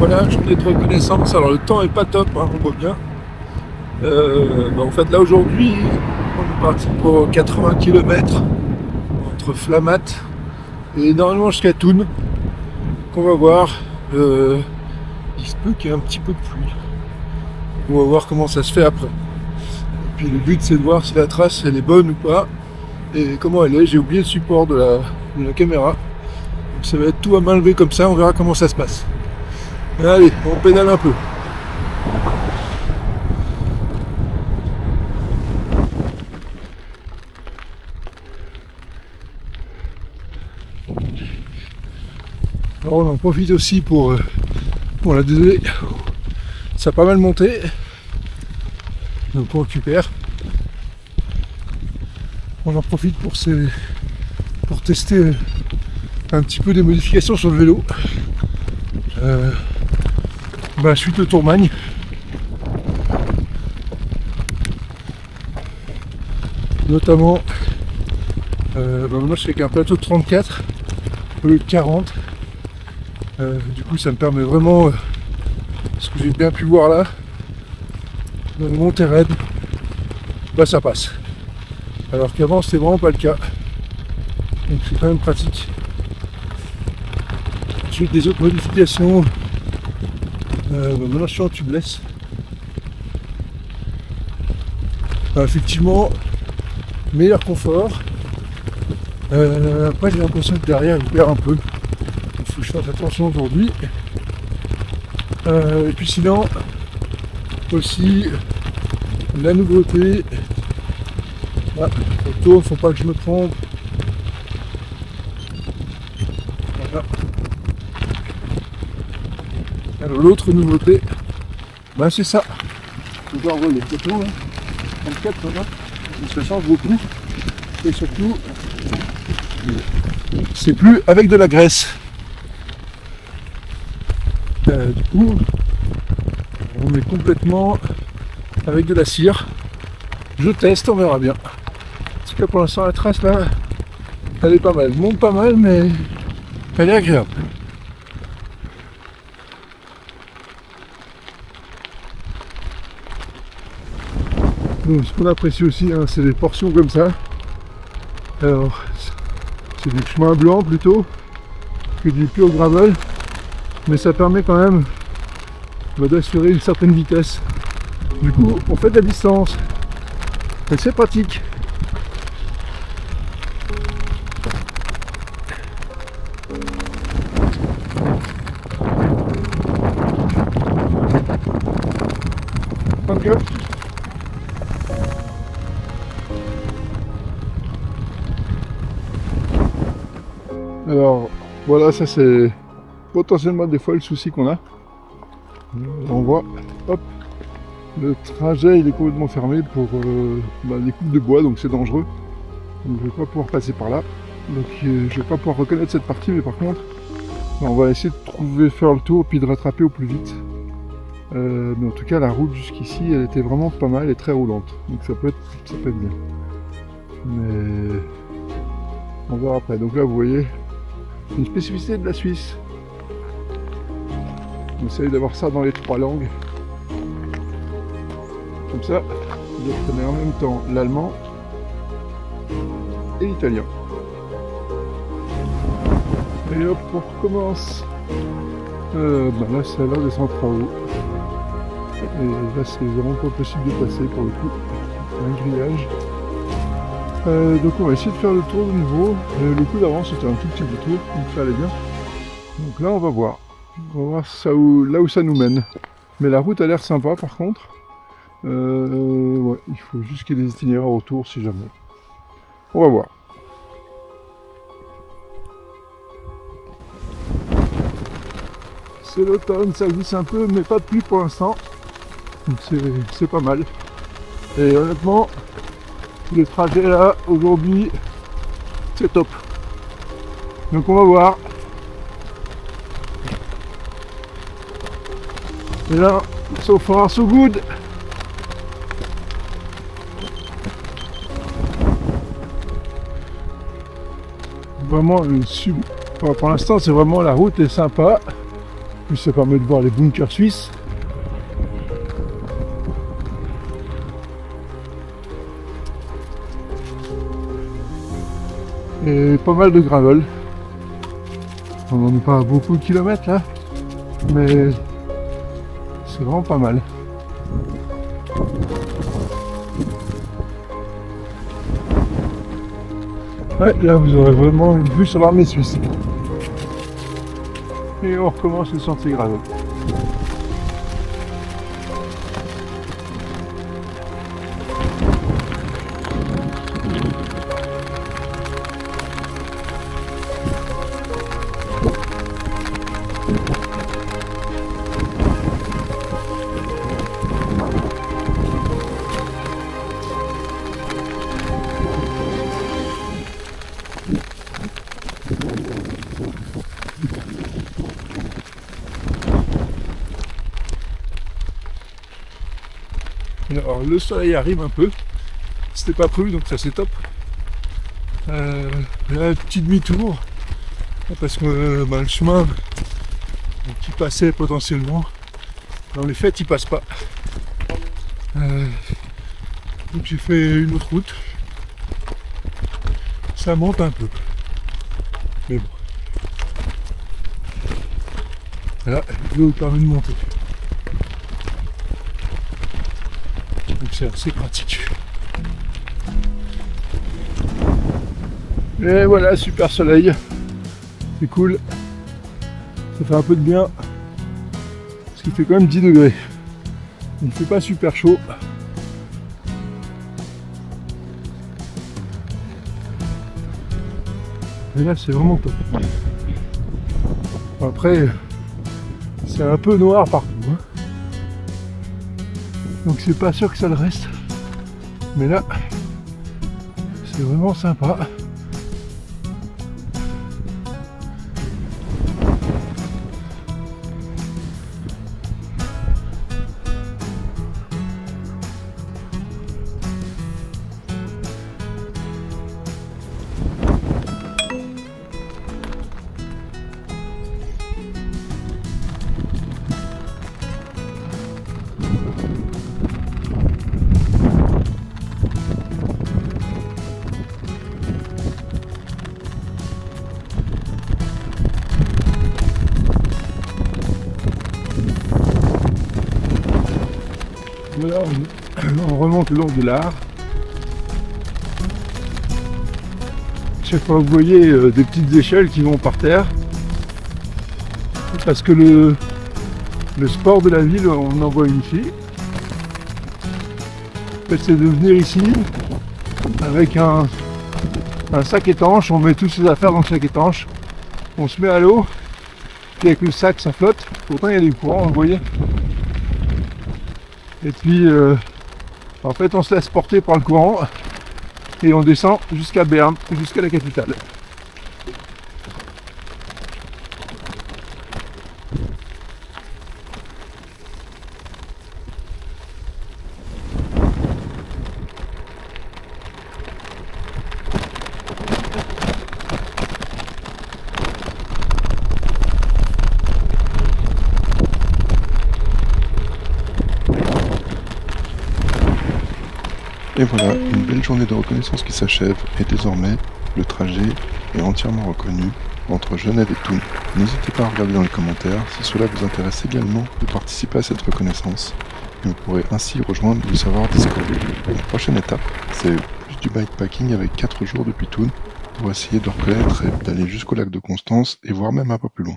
Voilà, journée de reconnaissance. Alors le temps est pas top, hein, on voit bien. En fait là aujourd'hui, on est parti pour 80 km entre Flamatt et normalement jusqu'à Thun. On va voir. Il se peut qu'il y ait un petit peu de pluie. On va voir comment ça se fait après. Et puis le but c'est de voir si la trace elle est bonne ou pas et comment elle est. J'ai oublié le support de la caméra. Donc ça va être tout à main levée comme ça, on verra comment ça se passe. Allez, on pédale un peu. Alors on en profite aussi pour la désolé, ça a pas mal monté. Donc on récupère. On en profite pour tester un petit peu des modifications sur le vélo. Suite au Tourmagne. Notamment, moi je fais qu'un plateau de 34 au lieu de 40. Du coup ça me permet vraiment, ce que j'ai bien pu voir là, dans le montée raide, ça passe. Alors qu'avant c'était vraiment pas le cas. Donc c'est quand même pratique. Ensuite des autres modifications. Maintenant je suis en tubeless. Effectivement, meilleur confort. Après j'ai l'impression que derrière il perd un peu. Il faut que je fasse attention aujourd'hui. Et puis sinon, aussi la nouveauté. Photo, faut pas que je me trompe. Voilà. Alors l'autre nouveauté, c'est ça. Je dois envoyer les photos, 34 voilà. Ça change beaucoup. Et surtout, c'est plus avec de la graisse. Du coup, on est complètement avec de la cire. Je teste, on verra bien. En tout cas pour l'instant la trace là, elle est pas mal. Elle monte pas mal mais elle est agréable. Donc, ce qu'on apprécie aussi, c'est des portions comme ça. Alors, c'est du chemin blanc plutôt que du pur gravel, mais ça permet quand même d'assurer une certaine vitesse. Du coup, on fait de la distance et c'est pratique. Okay. Alors voilà, ça c'est potentiellement des fois le souci qu'on a. On voit, hop, le trajet il est complètement fermé pour des coupes de bois, donc c'est dangereux. Donc je vais pas pouvoir passer par là. Donc je vais pas pouvoir reconnaître cette partie, mais par contre, on va essayer de faire le tour puis de rattraper au plus vite. Mais en tout cas la route jusqu'ici elle était vraiment pas mal et très roulante. Donc ça peut être bien. Mais on verra après. Donc là vous voyez, une spécificité de la Suisse. On essaye d'avoir ça dans les trois langues. Comme ça, vous apprenez en même temps l'allemand et l'italien. Et hop, on recommence. Là, ça a l'air descendre trop haut. Et là, c'est vraiment pas possible de passer pour le coup. Un grillage. Donc on va essayer de faire le tour de nouveau. Le coup d'avant c'était un tout petit tour, donc ça allait bien. Donc là on va voir. On va voir ça là où ça nous mène. Mais la route a l'air sympa par contre. Ouais, il faut juste qu'il y ait des itinéraires autour si jamais. On va voir. C'est l'automne, ça glisse un peu, mais pas de pluie pour l'instant. Donc c'est pas mal. Et honnêtement, le trajet là aujourd'hui c'est top. Donc on va voir. Et là, so far so good. Vraiment pour l'instant c'est vraiment la route est sympa. Puis ça permet de voir les bunkers suisses. Et pas mal de gravel. On n'en est pas à beaucoup de kilomètres là, mais c'est vraiment pas mal. Ouais, là vous aurez vraiment une vue sur l'armée suisse. Et on recommence le sentier gravel. Alors le soleil arrive un peu, c'était pas prévu donc ça c'est top. Là, petit demi-tour, parce que le chemin qui passait potentiellement, dans les faits il passe pas. Donc j'ai fait une autre route, ça monte un peu, mais bon. Là, l'eau permet de monter. Donc c'est assez pratique. Et voilà, super soleil. C'est cool. Ça fait un peu de bien. Parce qu'il fait quand même 10 degrés. Il ne fait pas super chaud. Et là c'est vraiment top. Après, c'est un peu noir partout. Hein. Donc c'est pas sûr que ça le reste. Mais là, c'est vraiment sympa. Voilà, on remonte le long de l'Ar. Chaque fois vous voyez des petites échelles qui vont par terre. Parce que le sport de la ville, on en voit une ici. En fait, c'est de venir ici avec un sac étanche, on met toutes ses affaires dans le sac étanche, on se met à l'eau, puis avec le sac ça flotte, pourtant il y a des courants, vous voyez. Et puis en fait on se laisse porter par le courant et on descend jusqu'à Berne, jusqu'à la capitale. Et voilà, une belle journée de reconnaissance qui s'achève, et désormais, le trajet est entièrement reconnu entre Genève et Thun. N'hésitez pas à regarder dans les commentaires si cela vous intéresse également de participer à cette reconnaissance, et vous pourrez ainsi rejoindre le serveur Discord. La prochaine étape, c'est plus du bikepacking avec 4 jours depuis Thun, pour essayer de reconnaître et d'aller jusqu'au lac de Constance, et voire même un peu plus loin.